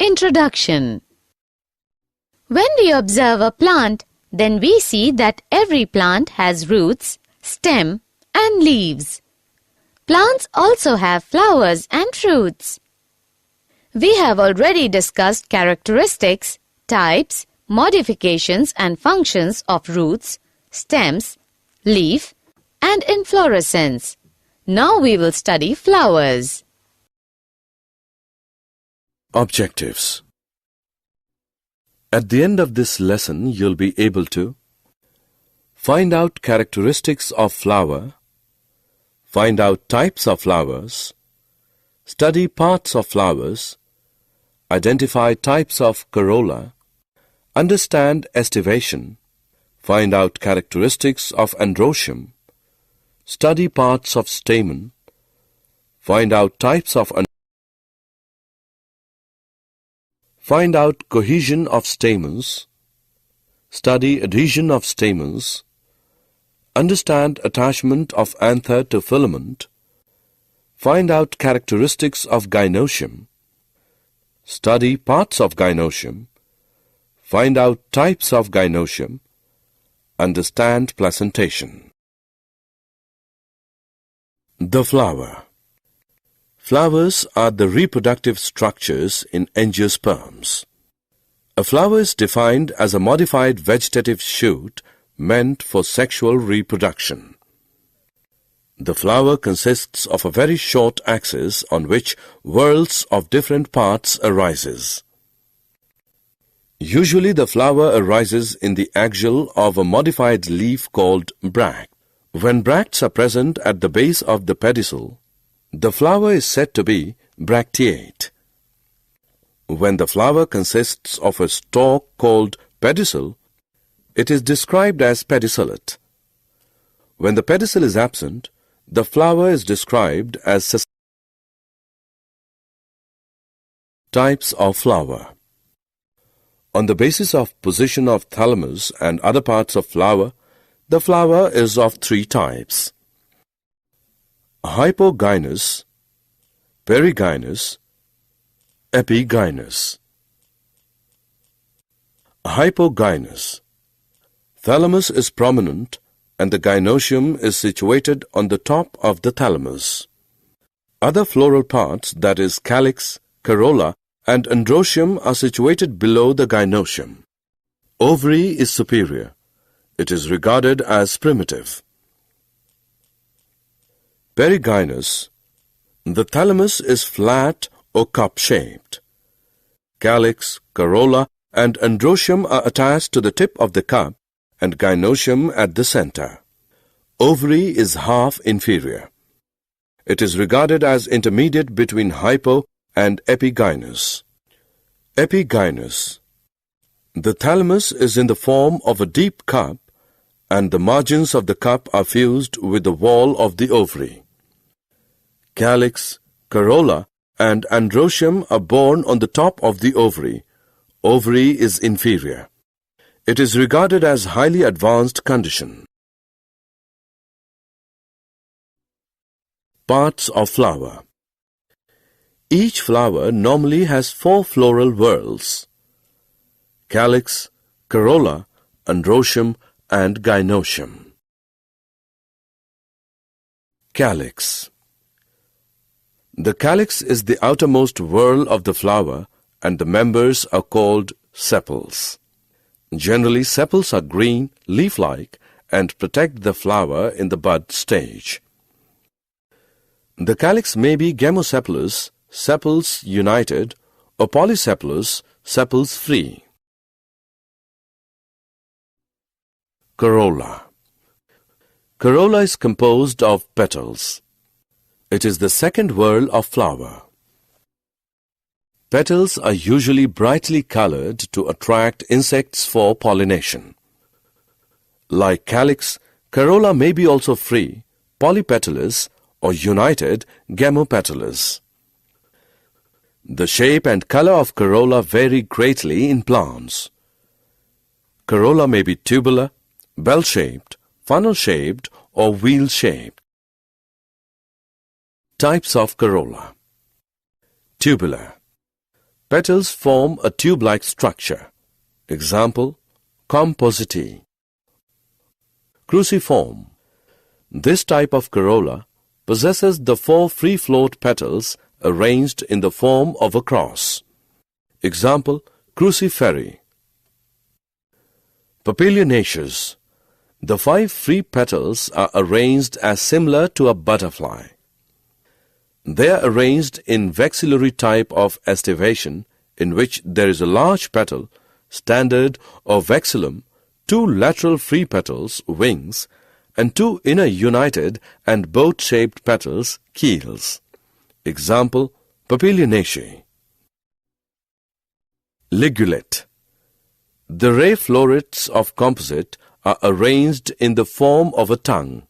Introduction. When we observe a plant, then we see that every plant has roots, stem, and leaves. Plants also have flowers and fruits. We have already discussed characteristics, types, modifications and functions of roots, stems, leaf, and inflorescence. Now we will study flowers. Objectives. At the end of this lesson, you'll be able to find out characteristics of flower, find out types of flowers, study parts of flowers, identify types of corolla, understand estivation, find out characteristics of androecium, study parts of stamen, find out types of find out cohesion of stamens, study adhesion of stamens, understand attachment of anther to filament, find out characteristics of gynoecium, study parts of gynoecium, find out types of gynoecium, understand placentation. The flower. Flowers are the reproductive structures in angiosperms. A flower is defined as a modified vegetative shoot meant for sexual reproduction. The flower consists of a very short axis on which whorls of different parts arises. Usually the flower arises in the axial of a modified leaf called bract. When bracts are present at the base of the pedicel, the flower is said to be bracteate. When the flower consists of a stalk called pedicel, it is described as pedicellate. When the pedicel is absent, the flower is described as types of flower. On the basis of position of thalamus and other parts of flower, the flower is of three types: hypogynous, perigynous, epigynous. Hypogynous. Thalamus is prominent and the gynoecium is situated on the top of the thalamus. Other floral parts, that is calyx, corolla, and androecium, are situated below the gynoecium. Ovary is superior. It is regarded as primitive. Perigynous. The thalamus is flat or cup-shaped. Calyx, corolla, and androecium are attached to the tip of the cup and gynoecium at the center. Ovary is half inferior. It is regarded as intermediate between hypo and epigynous. Epigynous. The thalamus is in the form of a deep cup and the margins of the cup are fused with the wall of the ovary. Calyx, corolla, and androecium are born on the top of the ovary. Ovary is inferior. It is regarded as highly advanced condition. Parts of flower. Each flower normally has 4 floral whorls: calyx, corolla, androecium, and gynoecium. Calyx. The calyx is the outermost whorl of the flower and the members are called sepals. Generally, sepals are green, leaf-like, and protect the flower in the bud stage. The calyx may be gamosepalous, sepals united, or polysepalous, sepals free. Corolla. Corolla is composed of petals. It is the second whorl of flower. Petals are usually brightly colored to attract insects for pollination. Like calyx, corolla may be also free, polypetalous, or united, gamopetalous. The shape and color of corolla vary greatly in plants. Corolla may be tubular, bell-shaped, funnel-shaped, or wheel-shaped. Types of corolla. Tubular. Petals form a tube-like structure. Example, compositae. Cruciform. This type of corolla possesses the 4 free-float petals arranged in the form of a cross. Example, crucifery. Papilionaceous. The 5 free petals are arranged as similar to a butterfly. They are arranged in vexillary type of estivation, in which there is a large petal, standard or vexillum, 2 lateral free petals, wings, and 2 inner united and boat-shaped petals, keels. Example, Papilionaceae. Ligulate. The ray florets of composite are arranged in the form of a tongue.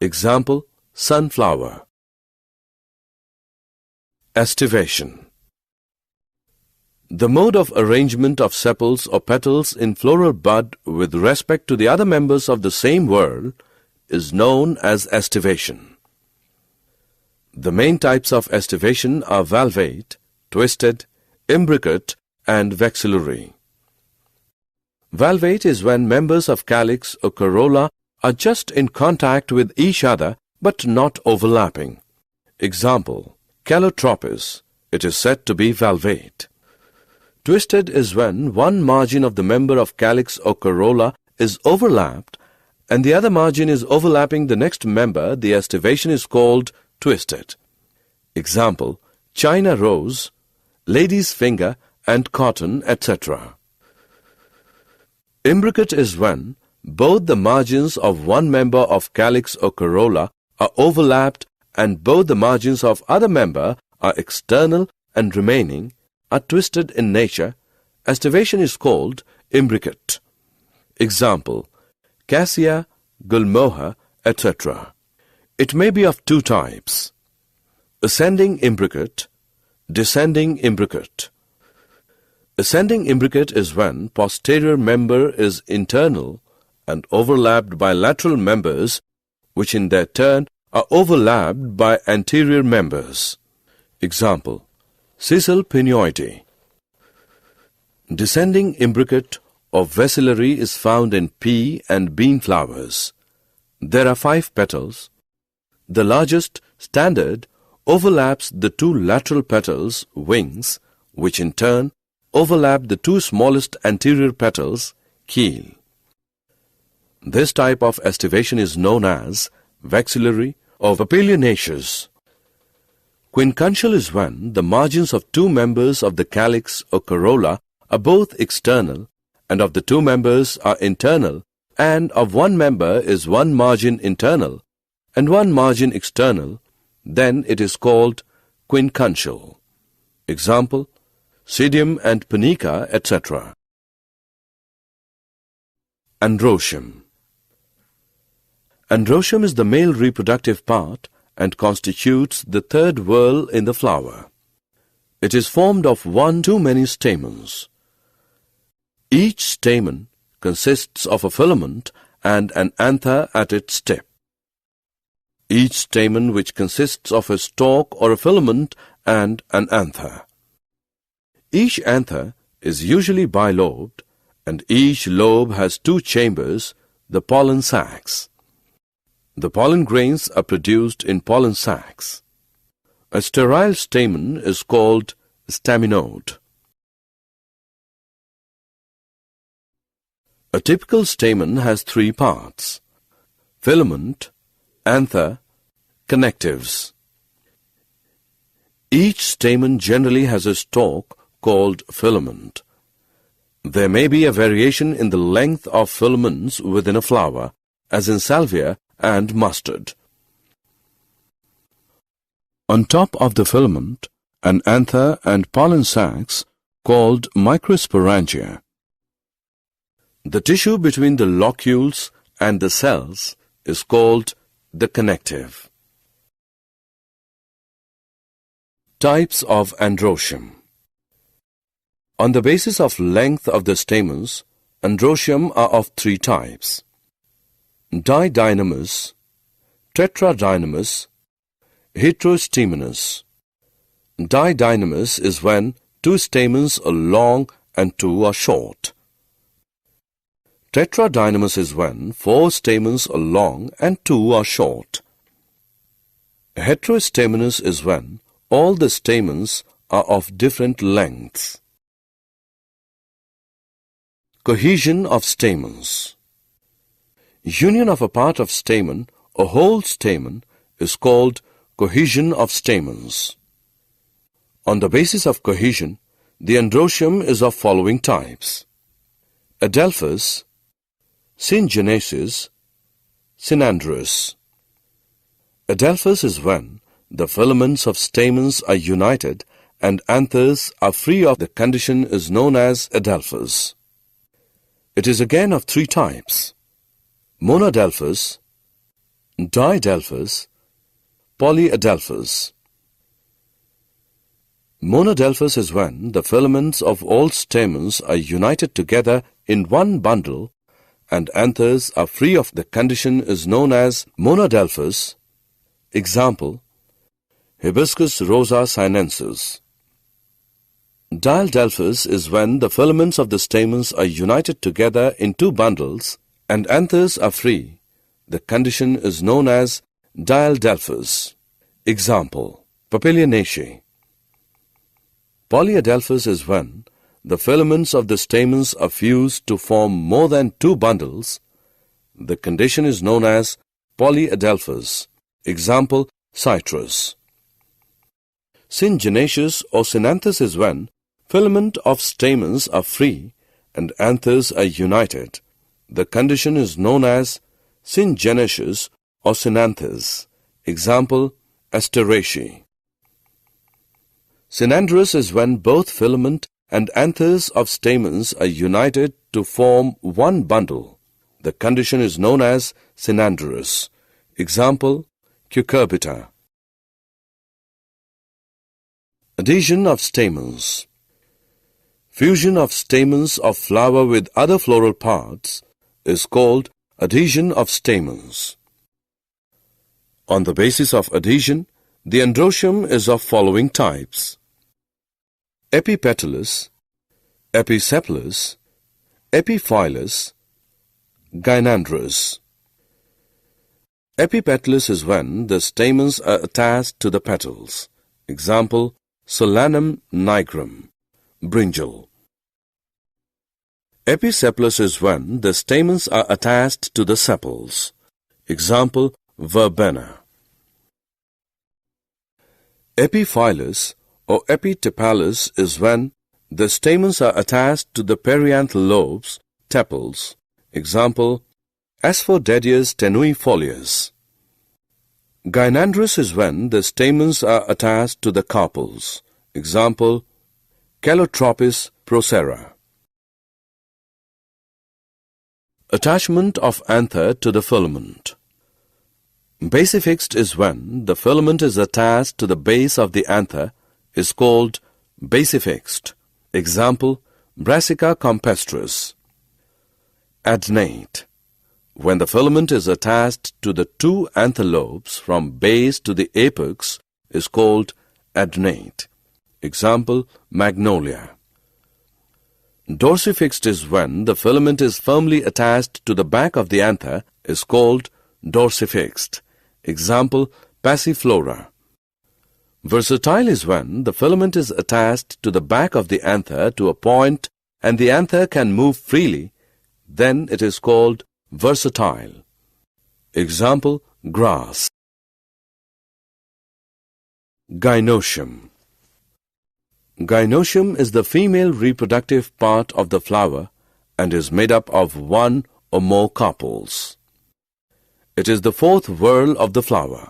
Example, sunflower. Estivation. The mode of arrangement of sepals or petals in floral bud with respect to the other members of the same whorl is known as estivation. The main types of estivation are valvate, twisted, imbricate, and vexillary. Valvate is when members of calyx or corolla are just in contact with each other but not overlapping. Example, Calotropis, it is said to be valvate. Twisted is when one margin of the member of calyx or corolla is overlapped and the other margin is overlapping the next member. The estivation is called twisted. Example, China rose, lady's finger, and cotton, etc. Imbricate is when both the margins of one member of calyx or corolla are overlapped and both the margins of other member are external and remaining are twisted in nature. Estivation is called imbricate. Example, cassia, gulmohar, etc. It may be of 2 types: ascending imbricate, descending imbricate. Ascending imbricate is when posterior member is internal and overlapped by lateral members, which in their turn are overlapped by anterior members. Example, sisal pinioides. Descending imbricate or vacillary is found in pea and bean flowers. There are 5 petals. The largest, standard, overlaps the 2 lateral petals, wings, which in turn overlap the 2 smallest anterior petals, keel. This type of estivation is known as vexillary or papilionaceous. Quincuntial is when the margins of 2 members of the calyx or corolla are both external and of the 2 members are internal, and of one member is one margin internal and one margin external, then it is called quincuntial. Example, pseudium and punica, etc. Androecium. Androecium is the male reproductive part and constitutes the 3rd whorl in the flower. It is formed of 1 to many stamens. Each stamen consists of a filament and an anther at its tip. Each stamen which consists of a stalk or a filament and an anther. Each anther is usually bilobed, and each lobe has 2 chambers, the pollen sacs. The pollen grains are produced in pollen sacs. A sterile stamen is called staminode. A typical stamen has 3 parts: filament, anther, connectives. Each stamen generally has a stalk called filament. There may be a variation in the length of filaments within a flower, as in salvia and mustard. On top of the filament, an anther and pollen sacs called microsporangia. The tissue between the locules and the cells is called the connective. Types of androecium. On the basis of length of the stamens, androecium are of 3 types: didynamous, tetradynamous, heterostemenous. Didynamous is when 2 stamens are long and 2 are short. Tetradynamous is when 4 stamens are long and 2 are short. Heterostamenous is when all the stamens are of different lengths. Cohesion of stamens. Union of a part of stamen or whole stamen is called cohesion of stamens. On the basis of cohesion, the androecium is of following types: adelphous, syngenesis, synandrous. Adelphous is when the filaments of stamens are united and anthers are free of the condition is known as adelphous. It is again of 3 types: monadelphous, didelphous, polyadelphous. Monadelphous is when the filaments of all stamens are united together in one bundle and anthers are free of the condition is known as monadelphous. Example: Hibiscus rosa sinensis. Didelphous is when the filaments of the stamens are united together in 2 bundles and anthers are free. The condition is known as didelphous. Example: Papilionaceae. Polyadelphous is when the filaments of the stamens are fused to form more than 2 bundles. The condition is known as polyadelphous. Example: citrus. Syngenesis or synanthus is when filament of stamens are free and anthers are united. The condition is known as syngenesis or synanthus. Example: Asteraceae. Synandrous is when both filament and anthers of stamens are united to form one bundle. The condition is known as synandrous. Example: Cucurbita. Adhesion of stamens. Fusion of stamens of flower with other floral parts is called adhesion of stamens. On the basis of adhesion, the androecium is of following types: epipetalous, episepalous, epiphyllous, gynandrous. Epipetalous is when the stamens are attached to the petals. Example: Solanum nigrum, brinjal. Episepalous is when the stamens are attached to the sepals. Example: verbena. Epiphyllous or epitepalous is when the stamens are attached to the perianthal lobes, tepals. Example: Asphodedias tenuifolius. Gynandrous is when the stamens are attached to the carpels. Example: Calotropis procera. Attachment of anther to the filament. Basifixed is when the filament is attached to the base of the anther is called basifixed. Example: Brassica campestris. Adnate. When the filament is attached to the 2 anther lobes from base to the apex is called adnate. Example: Magnolia. Dorsifixed is when the filament is firmly attached to the back of the anther is called dorsifixed. Example: Passiflora. Versatile is when the filament is attached to the back of the anther to a point and the anther can move freely. Then it is called versatile. Example: grass. Gynoecium. Gynoecium is the female reproductive part of the flower and is made up of 1 or more carpels. It is the 4th whorl of the flower.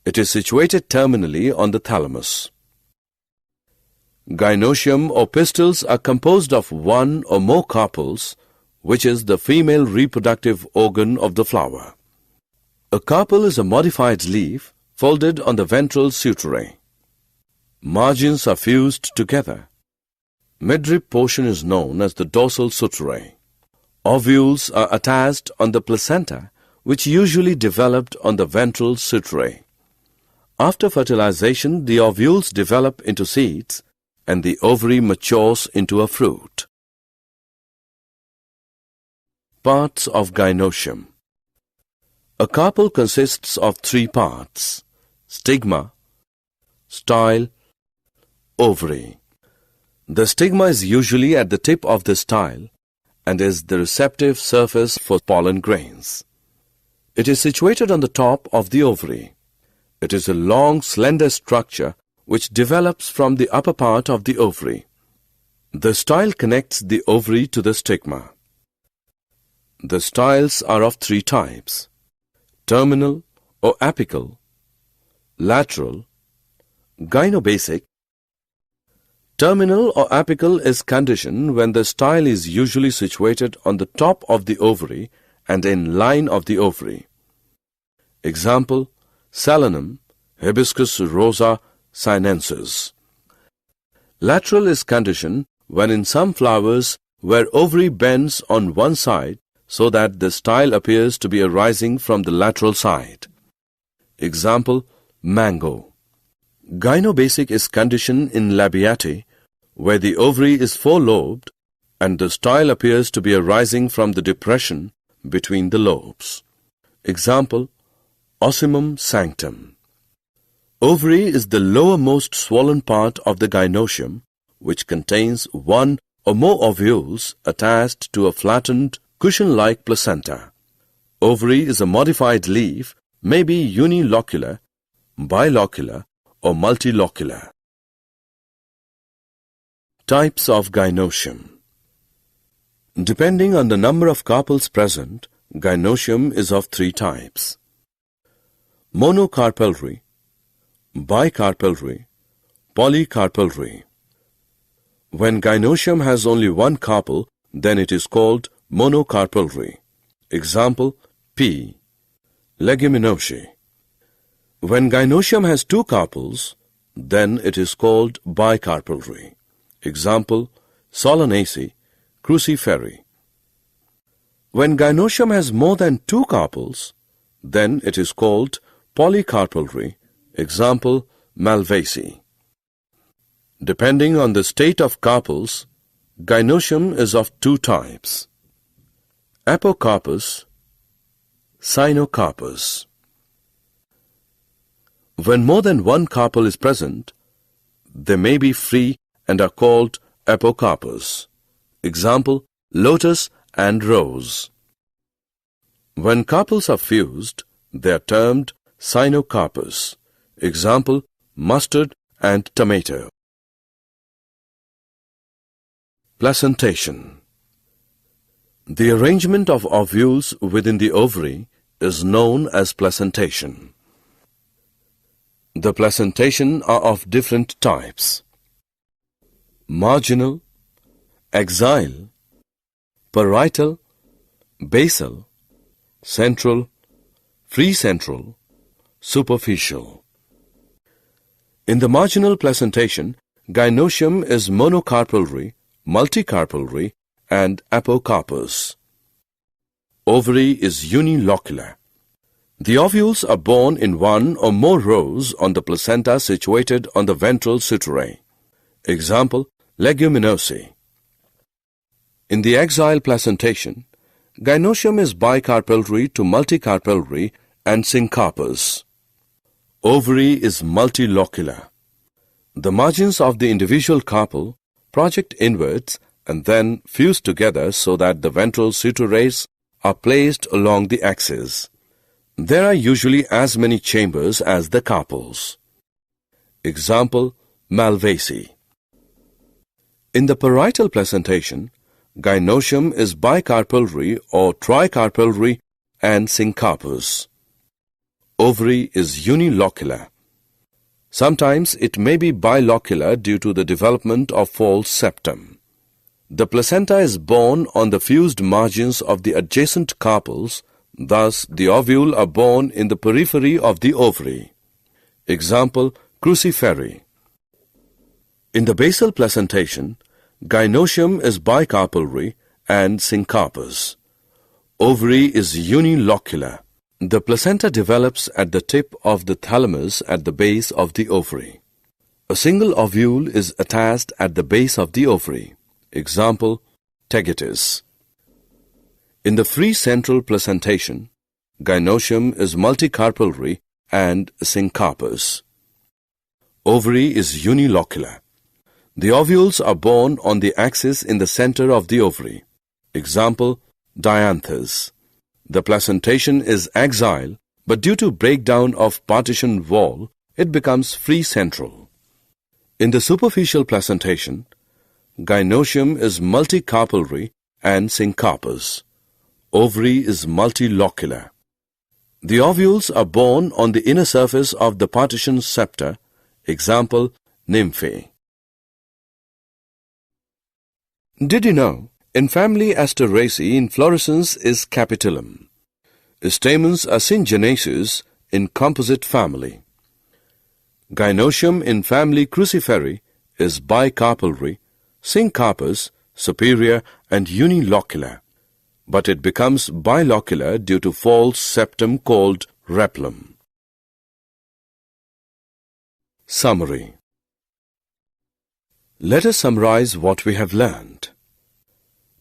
It is situated terminally on the thalamus. Gynoecium or pistils are composed of 1 or more carpels, which is the female reproductive organ of the flower. A carpel is a modified leaf folded on the ventral suturae. Margins are fused together. Midrib portion is known as the dorsal suturae. Ovules are attached on the placenta, which usually developed on the ventral suturae. After fertilization, the ovules develop into seeds and the ovary matures into a fruit. Parts of gynoecium. A carpel consists of 3 parts: stigma, style, ovary. The stigma is usually at the tip of the style and is the receptive surface for pollen grains. It is situated on the top of the ovary. It is a long, slender structure which develops from the upper part of the ovary. The style connects the ovary to the stigma. The styles are of 3 types: terminal or apical, lateral, gynobasic. Terminal or apical is condition when the style is usually situated on the top of the ovary and in line of the ovary. Example: Solanum, Hibiscus rosa sinensis. Lateral is condition when in some flowers where ovary bends on one side so that the style appears to be arising from the lateral side. Example: mango. Gynobasic is condition in labiate where the ovary is 4-lobed and the style appears to be arising from the depression between the lobes. Example: Ocimum sanctum. Ovary is the lowermost swollen part of the gynoecium, which contains 1 or more ovules attached to a flattened, cushion-like placenta. Ovary is a modified leaf, may be unilocular, bilocular, or multilocular. Types of gynoecium. Depending on the number of carpels present, gynoecium is of 3 types: monocarpellary, bicarpellary, polycarpellary. When gynoecium has only 1 carpel, then it is called monocarpellary. Example: pea, leguminosae. When gynoecium has 2 carpels, then it is called bicarpellary. Example: Solanaceae, cruciferae. When gynoecium has more than 2 carpels, then it is called polycarpellary. Example: Malvaceae. Depending on the state of carpels, gynoecium is of 2 types: apocarpus, cynocarpus. When more than 1 carpel is present, they may be free and are called apocarpus. Example: lotus and rose. When carpels are fused, they are termed cynocarpus. Example: mustard and tomato. Placentation. The arrangement of ovules within the ovary is known as placentation. The placentation are of different types: marginal, axial, parietal, basal, central, free central, superficial. In the marginal placentation, gynoecium is monocarpellary, multicarpellary, and apocarpus. Ovary is unilocular. The ovules are born in 1 or more rows on the placenta situated on the ventral suturae. Example: leguminosae. In the axial placentation, gynoecium is bicarpellary to multicarpellary and syncarpus. Ovary is multilocular. The margins of the individual carpel project inwards and then fuse together so that the ventral suturaes are placed along the axis. There are usually as many chambers as the carpels. Example: Malvaceae. In the parietal placentation, gynoecium is bicarpellary or tricarpellary and syncarpus. Ovary is unilocular. Sometimes it may be bilocular due to the development of false septum. The placenta is born on the fused margins of the adjacent carpels, thus the ovule are born in the periphery of the ovary. Example: cruciferae. In the basal placentation, gynoecium is bicarpellary and syncarpus. Ovary is unilocular. The placenta develops at the tip of the thalamus at the base of the ovary. A single ovule is attached at the base of the ovary. Example, tegitis. In the free central placentation, gynoecium is multicarpellary and syncarpous. Ovary is unilocular. The ovules are borne on the axis in the center of the ovary. Example, dianthus. The placentation is axile, but due to breakdown of partition wall, it becomes free central. In the superficial placentation, gynoecium is multicarpellary and syncarpous. Ovary is multilocular. The ovules are borne on the inner surface of the partition septa. Example, nymphae. Did you know, in family Asteraceae, inflorescence is capitulum. Stamens are syngenaceous in composite family. Gynoecium in family Cruciferae is bicarpellary, syncarpous, superior and unilocular, but it becomes bilocular due to false septum called rhapllum. Summary. Let us summarize what we have learned.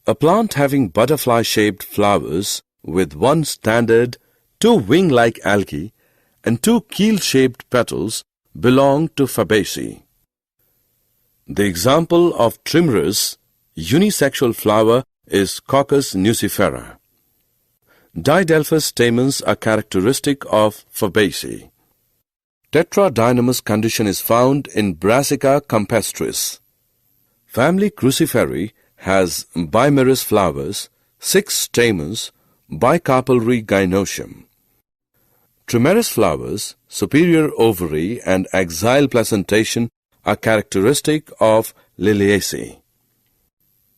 A plant having butterfly-shaped flowers with one standard, two wing-like algae and two keel-shaped petals belong to Fabaceae. The example of trimerous, unisexual flower is Coccus nucifera. Didelphous stamens are characteristic of Fabaceae. Tetradynamous condition is found in Brassica campestris. Family Cruciferae has bimerous flowers, 6 stamens, bicarpellary gynoecium. Trimerous flowers, superior ovary and axile placentation are characteristic of Liliaceae.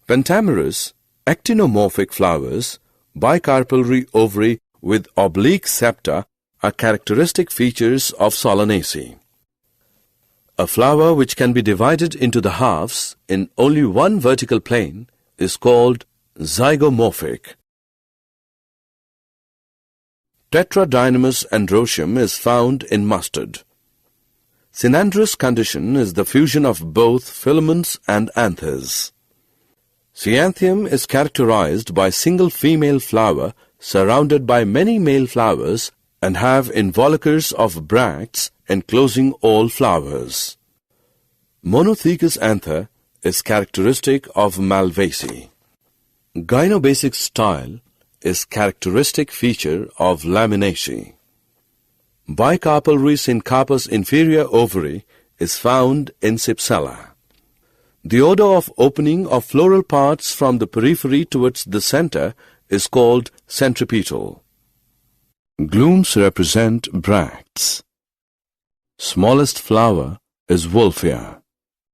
Pentamerous, actinomorphic flowers, bicarpellary ovary with oblique septa are characteristic features of Solanaceae. A flower which can be divided into the halves in only one vertical plane is called zygomorphic. Tetradynamous androecium is found in mustard. Synandrous condition is the fusion of both filaments and anthers. Cyanthium is characterized by single female flower surrounded by many male flowers and have involucres of bracts enclosing all flowers. Monothecous anther is characteristic of Malvaceae. Gynobasic style is characteristic feature of Laminaceae. Bicarpellary syncarpous inferior ovary is found in Cypsela. The order of opening of floral parts from the periphery towards the center is called centripetal. Glooms represent bracts. Smallest flower is Wolfia.